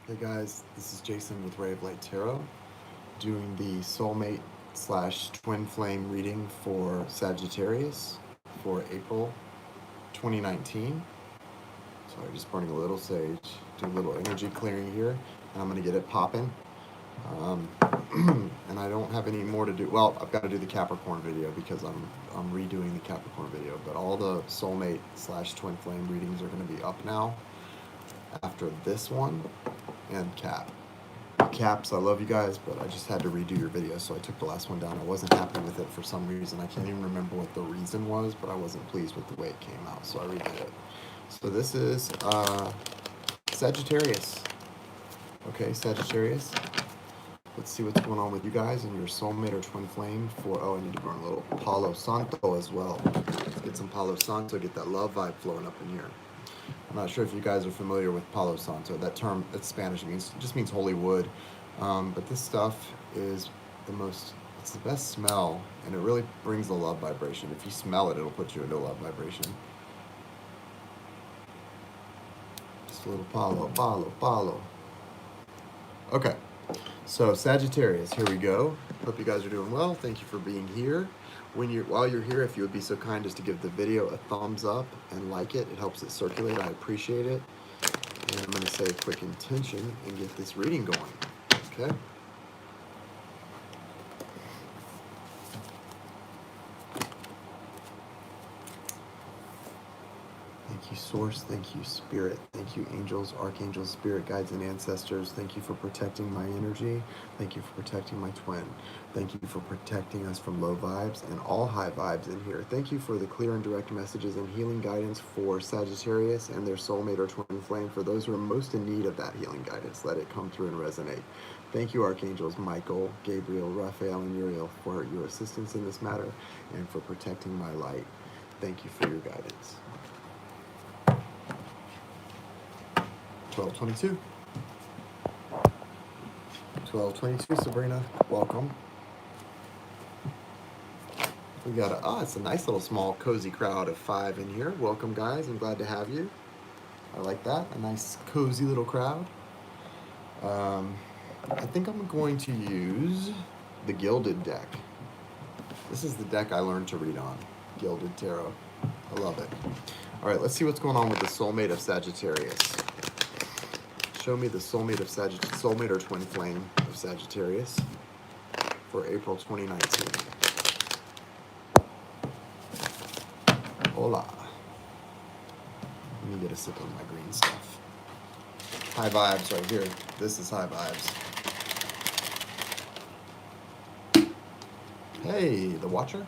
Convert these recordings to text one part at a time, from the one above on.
Hey guys, this is Jason with Ray of Light Tarot, doing the soulmate slash twin flame reading for Sagittarius for April 2019. Sorry, just burning a little sage, do a little energy clearing here, and I'm going to get it popping. And I don't have any more to do. Well, I've got to do the Capricorn video because I'm redoing the Capricorn video, but all the soulmate slash twin flame readings are going to be up now after this one. And Caps, I love you guys, but I just had to redo your video, so I took the last one down. I wasn't happy with it for some reason. I can't even remember what the reason was, but I wasn't pleased with the way it came out, so I redid it. So this is Sagittarius. Okay, Sagittarius. Let's see what's going on with you guys and your soulmate or twin flame for, oh, I need to burn a little Palo Santo as well. Let's get some Palo Santo, get that love vibe flowing up in here. I'm not sure if you guys are familiar with Palo Santo. That term, it's Spanish, it just means holy wood. But this stuff is it's the best smell, and it really brings the love vibration. If you smell it, it'll put you into a love vibration. Just a little Palo. Okay, so Sagittarius, here we go. Hope you guys are doing well. Thank you for being here. While you're here, if you would be so kind as to give the video a thumbs up and like it, it helps it circulate. I appreciate it. And I'm going to say a quick intention and get this reading going. Okay. Thank you, Source. Thank you, Spirit. Thank you, angels, archangels, spirit guides, and ancestors. Thank you for protecting my energy. Thank you for protecting my twin. Thank you for protecting us from low vibes and all high vibes in here. Thank you for the clear and direct messages and healing guidance for Sagittarius and their soulmate or twin flame. For those who are most in need of that healing guidance, let it come through and resonate. Thank you, archangels Michael, Gabriel, Raphael, and Uriel, for your assistance in this matter and for protecting my light. Thank you for your guidance. 1222. 1222, Sabrina. Welcome. We got it's a nice little small cozy crowd of 5 in here. Welcome, guys. I'm glad to have you. I like that. A nice cozy little crowd. I think I'm going to use the Gilded deck. This is the deck I learned to read on. Gilded Tarot. I love it. All right, let's see what's going on with the soulmate of Sagittarius. Show me the soulmate of soulmate or twin flame of Sagittarius for April 2019. Hola. Let me get a sip of my green stuff. High vibes right here. This is high vibes. Hey, the Watcher.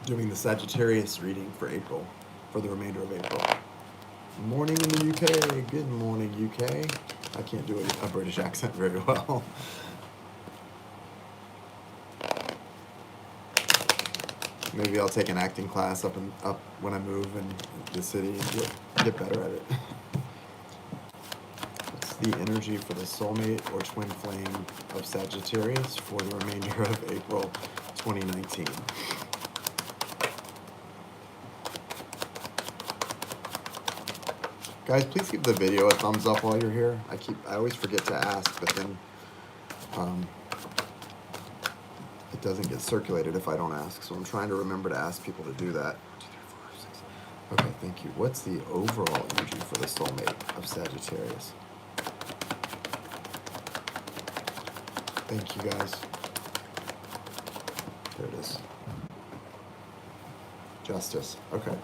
Doing the Sagittarius reading for April, for the remainder of April. Morning in the UK. Good morning, UK. I can't do a British accent very well. Maybe I'll take an acting class up when I move in the city and get better at it. What's the energy for the soulmate or twin flame of Sagittarius for the remainder of April 2019? Guys, please give the video a thumbs up while you're here. I always forget to ask, but then it doesn't get circulated if I don't ask. So I'm trying to remember to ask people to do that. 2, 3, 4, 6. Okay, thank you. What's the overall energy for the soulmate of Sagittarius? Thank you, guys. There it is. Justice. Okay.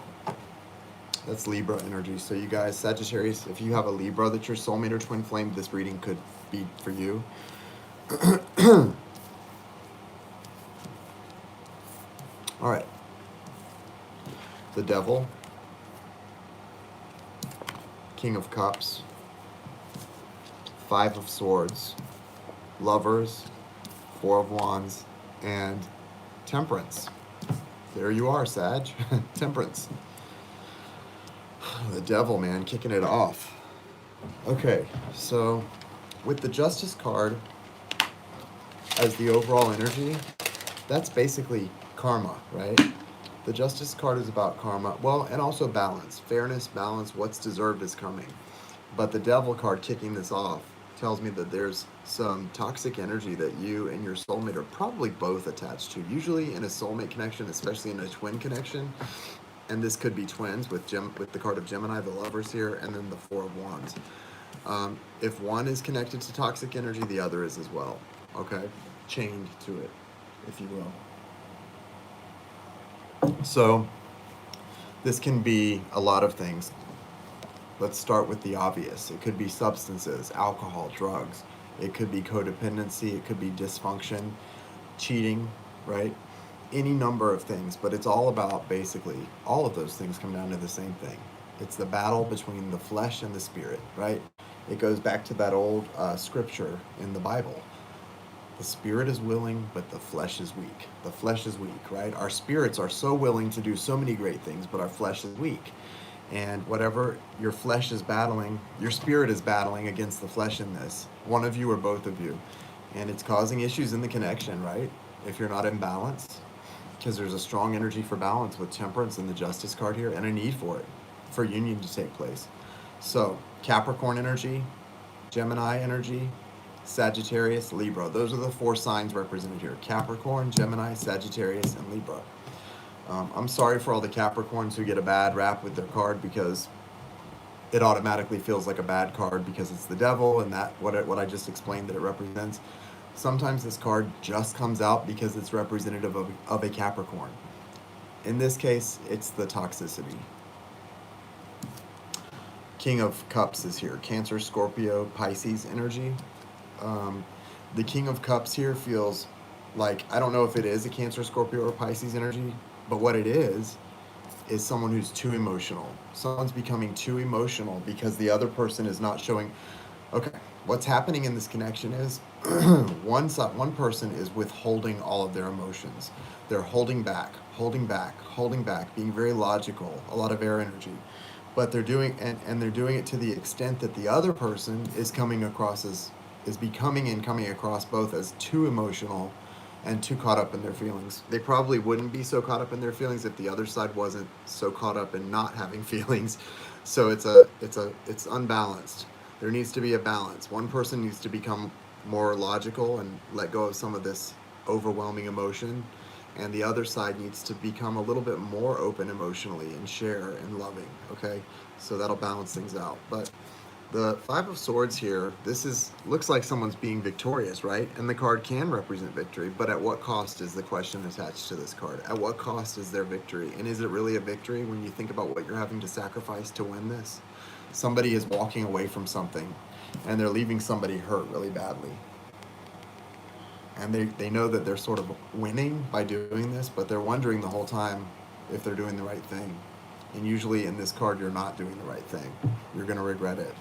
That's Libra energy. So you guys, Sagittarius, if you have a Libra that's your soulmate or twin flame, this reading could be for you. All right. The Devil, King of Cups, 5 of Swords, Lovers, 4 of Wands, and Temperance. There you are, Sag. Temperance. The Devil, man, kicking it off. Okay, so with the Justice card as the overall energy, that's basically karma, right? The Justice card is about karma. Well, and also balance. Fairness, balance, what's deserved is coming. But the Devil card kicking this off tells me that there's some toxic energy that you and your soulmate are probably both attached to. Usually in a soulmate connection, especially in a twin connection, and this could be twins with the card of Gemini, the Lovers here, and then the Four of Wands. If one is connected to toxic energy, the other is as well. Okay? Chained to it, if you will. So this can be a lot of things. Let's start with the obvious. It could be substances, alcohol, drugs. It could be codependency. It could be dysfunction, cheating, right? Any number of things, but it's all about basically all of those things come down to the same thing. It's the battle between the flesh and the spirit, right? It goes back to that old scripture in the Bible. The spirit is willing, but the flesh is weak. The flesh is weak, right? Our spirits are so willing to do so many great things, but our flesh is weak. And whatever your flesh is battling, your spirit is battling against the flesh in this. One of you or both of you. And it's causing issues in the connection, right? If you're not in balance. Because there's a strong energy for balance with Temperance and the Justice card here, and a need for it, for union to take place. So, Capricorn energy, Gemini energy, Sagittarius, Libra. Those are the 4 signs represented here. Capricorn, Gemini, Sagittarius, and Libra. I'm sorry for all the Capricorns who get a bad rap with their card because it automatically feels like a bad card because it's the devil and that what I just explained that it represents. Sometimes this card just comes out because it's representative of a Capricorn. In this case, it's the toxicity. King of Cups is here. Cancer, Scorpio, Pisces energy. The King of Cups here feels like, I don't know if it is a Cancer, Scorpio, or Pisces energy, but what it is someone who's too emotional. Someone's becoming too emotional because the other person is not showing. Okay, what's happening in this connection is one person is withholding all of their emotions. They're holding back, being very logical, a lot of air energy. But they're doing and they're doing it to the extent that the other person is coming across coming across both as too emotional and too caught up in their feelings. They probably wouldn't be so caught up in their feelings if the other side wasn't so caught up in not having feelings. So it's unbalanced. There needs to be a balance. One person needs to become more logical and let go of some of this overwhelming emotion, and the other side needs to become a little bit more open emotionally and share and loving. Okay, so that'll balance things out. But the Five of Swords here, looks like someone's being victorious, right? And the card can represent victory, but at what cost is the question attached to this card? At what cost is their victory? And is it really a victory when you think about what you're having to sacrifice to win this? Somebody is walking away from something, and they're leaving somebody hurt really badly. And they know that they're sort of winning by doing this, but they're wondering the whole time if they're doing the right thing. And usually in this card, you're not doing the right thing. You're going to regret it.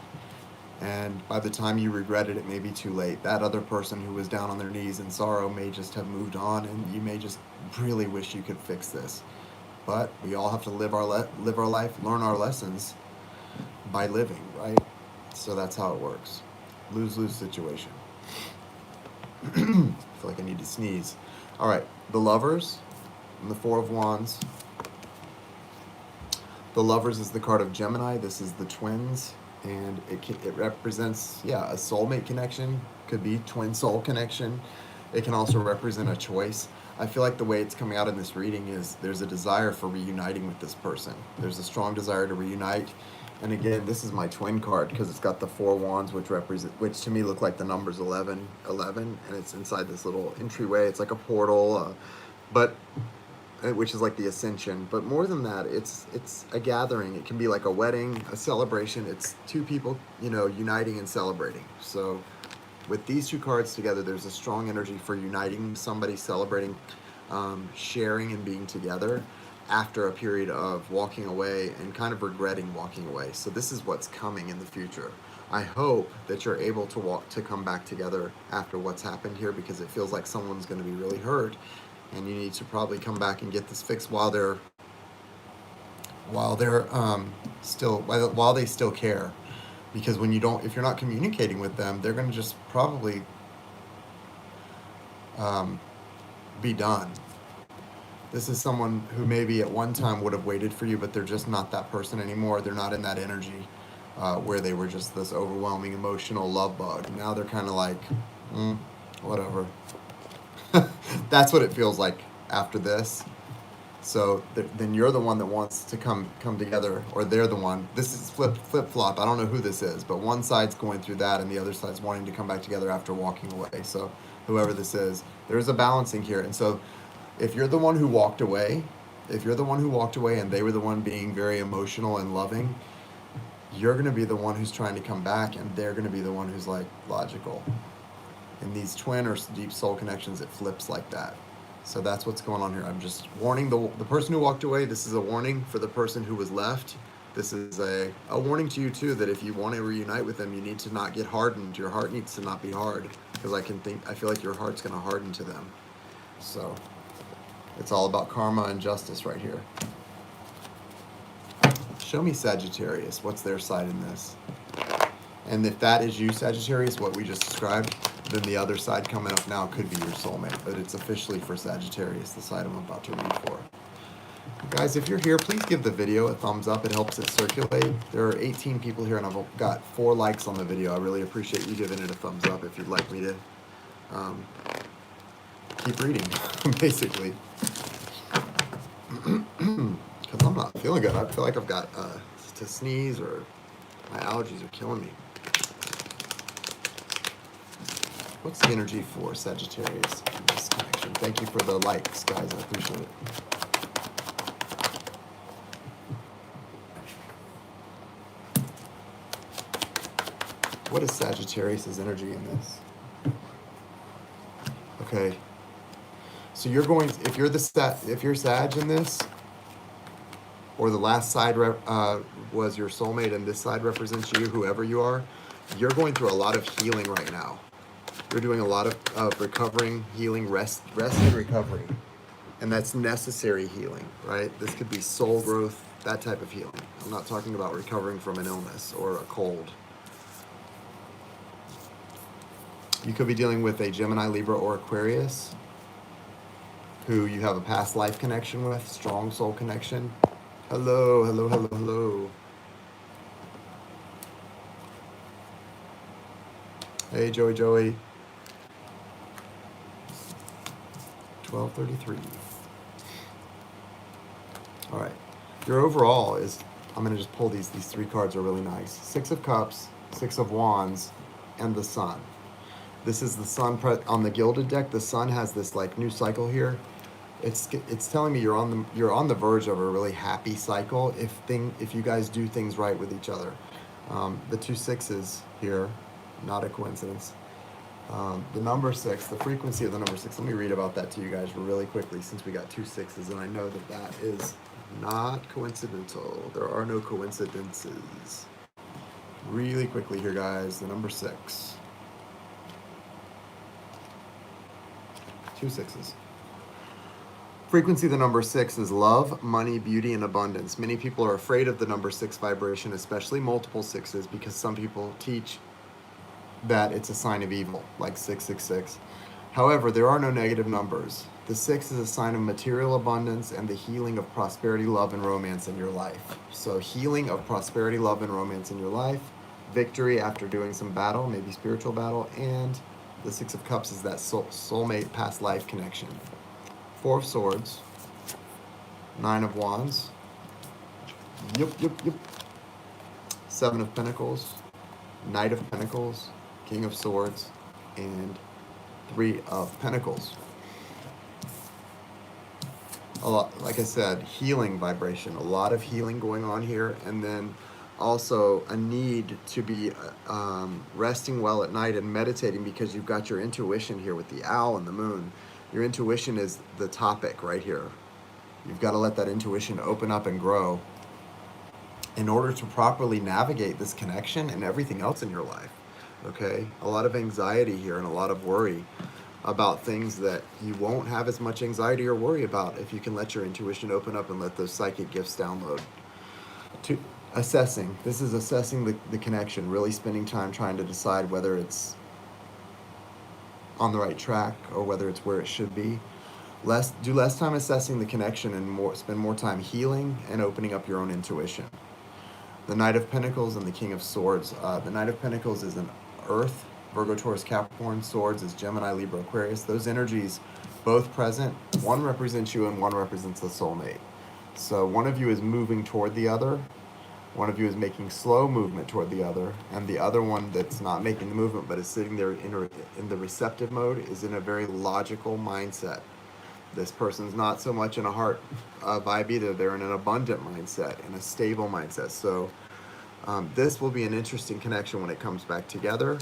And by the time you regret it, it may be too late. That other person who was down on their knees in sorrow may just have moved on, and you may just really wish you could fix this. But we all have to live our life, learn our lessons by living, right? So that's how it works. Lose-lose situation. I feel like I need to sneeze. All right, the Lovers and the Four of Wands. The Lovers is the card of Gemini. This is the twins, and it represents, a soulmate connection. Could be twin soul connection. It can also represent a choice. I feel like the way it's coming out in this reading is there's a desire for reuniting with this person. There's a strong desire to reunite. And again, this is my twin card because it's got the Four Wands, which to me look like the numbers 11, and it's inside this little entryway. It's like a portal, which is like the ascension. But more than that, it's a gathering. It can be like a wedding, a celebration. It's two people, uniting and celebrating. So with these two cards together, there's a strong energy for uniting somebody, celebrating, sharing and being together after a period of walking away and kind of regretting walking away. So this is what's coming in the future. I hope that you're able to come back together after what's happened here, because it feels like someone's going to be really hurt, and you need to probably come back and get this fixed while they still care. Because if you're not communicating with them, they're going to just probably be done. This is someone who maybe at one time would have waited for you, but they're just not that person anymore. They're not in that energy where they were just this overwhelming emotional love bug. Now they're kind of like, whatever. That's what it feels like after this. So then you're the one that wants to come together, or they're the one. This is flip flop. I don't know who this is, but one side's going through that, and the other side's wanting to come back together after walking away. So whoever this is, there's a balancing here. And so if you're the one who walked away, and they were the one being very emotional and loving, you're going to be the one who's trying to come back, and they're going to be the one who's like logical. In these twin or deep soul connections, it flips like that. So that's what's going on here. I'm just warning the person who walked away. This is a warning for the person who was left. This is a warning to you too, that if you want to reunite with them, you need to not get hardened. Your heart needs to not be hard, because I feel like your heart's going to harden to them. So it's all about karma and justice right here. Show me Sagittarius. What's their side in this? And if that is you, Sagittarius, what we just described, then the other side coming up now could be your soulmate. But it's officially for Sagittarius, the side I'm about to read for. Guys, if you're here, please give the video a thumbs up. It helps it circulate. There are 18 people here, and I've got 4 likes on the video. I really appreciate you giving it a thumbs up if you'd like me to keep reading, basically. Because I'm not feeling good. I feel like I've got to sneeze, or my allergies are killing me. What's the energy for Sagittarius in this connection? Thank you for the likes, guys. I appreciate it. What is Sagittarius' energy in this? Okay. So you're going, if you're Sag in this, or the last side was your soulmate and this side represents you, whoever you are, you're going through a lot of healing right now. You're doing a lot of recovering, healing, rest and recovery. And that's necessary healing, right? This could be soul growth, that type of healing. I'm not talking about recovering from an illness or a cold. You could be dealing with a Gemini, Libra, or Aquarius who you have a past life connection with, strong soul connection. Hello, hello, hello, hello. Hey, Joey. 1233. All right. Your overall is, I'm going to just pull these 3 cards are really nice. 6 of Cups, 6 of Wands, and the Sun. This is the Sun on the Gilded deck. The Sun has this like new cycle here. It's telling me you're on the verge of a really happy cycle if you guys do things right with each other. The 2 6s here, not a coincidence. The number 6, the frequency of the number 6. Let me read about that to you guys really quickly, since we got 2 6s, and I know that is not coincidental. There are no coincidences. Really quickly here, guys. The number 6. 2 6s. Frequency of the number 6 is love, money, beauty, and abundance. Many people are afraid of the number 6 vibration, especially multiple 6s, because some people teach that it's a sign of evil, like 666. However, there are no negative numbers. The 6 is a sign of material abundance and the healing of prosperity, love, and romance in your life. So healing of prosperity, love, and romance in your life, victory after doing some battle, maybe spiritual battle, and the 6 of Cups is that soulmate past life connection. 4 of Swords, 9 of Wands, yep. 7 of Pentacles, Knight of Pentacles, King of Swords, and 3 of Pentacles. A lot, like I said, healing vibration, a lot of healing going on here, and then also a need to be resting well at night and meditating, because you've got your intuition here with the owl and the moon. Your intuition is the topic right here. You've got to let that intuition open up and grow in order to properly navigate this connection and everything else in your life, okay? A lot of anxiety here and a lot of worry about things that you won't have as much anxiety or worry about if you can let your intuition open up and let those psychic gifts download. Assessing. This is assessing the connection, really spending time trying to decide whether it's on the right track or whether it's where it should be. Do less time assessing the connection and spend more time healing and opening up your own intuition. The Knight of Pentacles and the King of Swords. The Knight of Pentacles is an Earth, Virgo, Taurus, Capricorn. Swords is Gemini, Libra, Aquarius. Those energies both present. One represents you and one represents the soulmate. So one of you is moving toward the other. One of you is making slow movement toward the other. And the other one that's not making the movement but is sitting there in the receptive mode is in a very logical mindset. This person's not so much in a heart vibe either. They're in an abundant mindset, in a stable mindset. So this will be an interesting connection when it comes back together.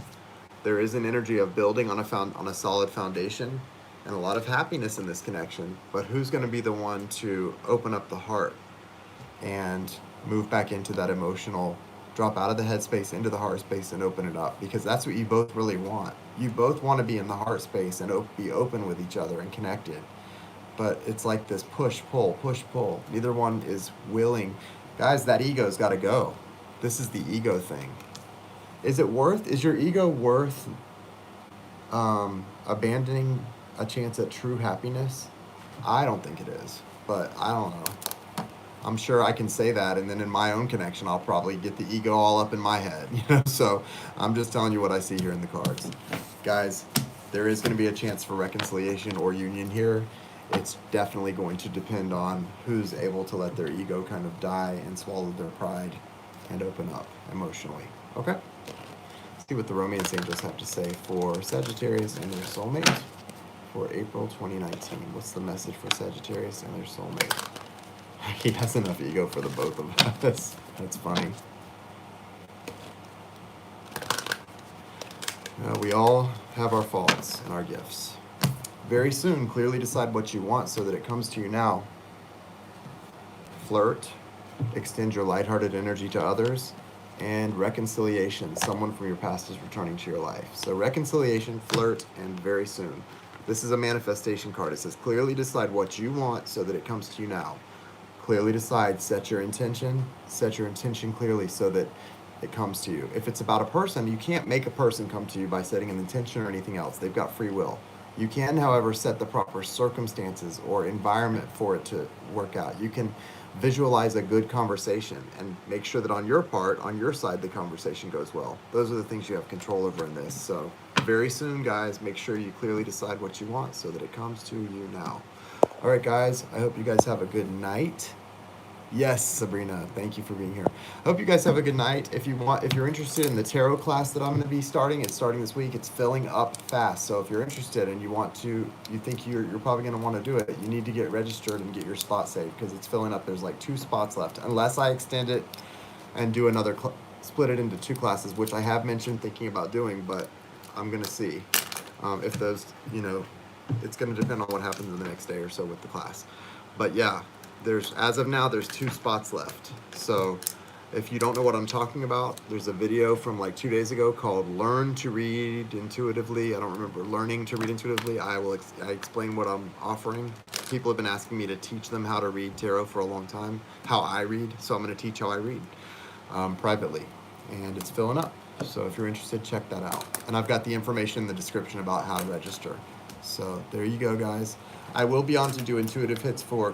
There is an energy of building on a solid foundation and a lot of happiness in this connection. But who's going to be the one to open up the heart and move back into that emotional, drop out of the head space into the heart space and open it up? Because that's what you both really want. You both want to be in the heart space and be open with each other and connected. But it's like this push-pull, push-pull. Neither one is willing. Guys, that ego's got to go. This is the ego thing. Is your ego worth abandoning a chance at true happiness? I don't think it is, but I don't know. I'm sure I can say that, and then in my own connection, I'll probably get the ego all up in my head, So I'm just telling you what I see here in the cards. Guys, there is going to be a chance for reconciliation or union here. It's definitely going to depend on who's able to let their ego kind of die and swallow their pride and open up emotionally. Okay? Let's see what the romance angels have to say for Sagittarius and their soulmate for April 2019. What's the message for Sagittarius and their soulmate? He has enough ego for the both of us. That's funny. We all have our faults and our gifts. Very soon, clearly decide what you want so that it comes to you now. Flirt, extend your lighthearted energy to others, and reconciliation. Someone from your past is returning to your life. So reconciliation, flirt, and very soon. This is a manifestation card. It says clearly decide what you want so that it comes to you now. Clearly decide, set your intention clearly so that it comes to you. If it's about a person, you can't make a person come to you by setting an intention or anything else. They've got free will. You can, however, set the proper circumstances or environment for it to work out. You can visualize a good conversation and make sure that on your part, on your side, the conversation goes well. Those are the things you have control over in this. So very soon, guys, make sure you clearly decide what you want so that it comes to you now. All right, guys, I hope you guys have a good night. Yes, Sabrina, thank you for being here. Hope you guys have a good night. If you're interested in the tarot class that I'm going to be starting, it's starting this week. It's filling up fast. So if you're interested and you think you're probably going to want to do it, you need to get registered and get your spot saved because it's filling up. There's like 2 spots left, unless I extend it and do another split it into 2 classes, which I have mentioned thinking about doing, but I'm going to see if those, it's going to depend on what happens in the next day or so with the class. But yeah. As of now, there's 2 spots left. So if you don't know what I'm talking about, there's a video from like 2 days ago called Learn to Read Intuitively. I don't remember. Learning to Read Intuitively. I explain what I'm offering. People have been asking me to teach them how to read tarot for a long time, how I read. So I'm going to teach how I read privately. And it's filling up. So if you're interested, check that out. And I've got the information in the description about how to register. So there you go, guys. I will be on to do intuitive hits for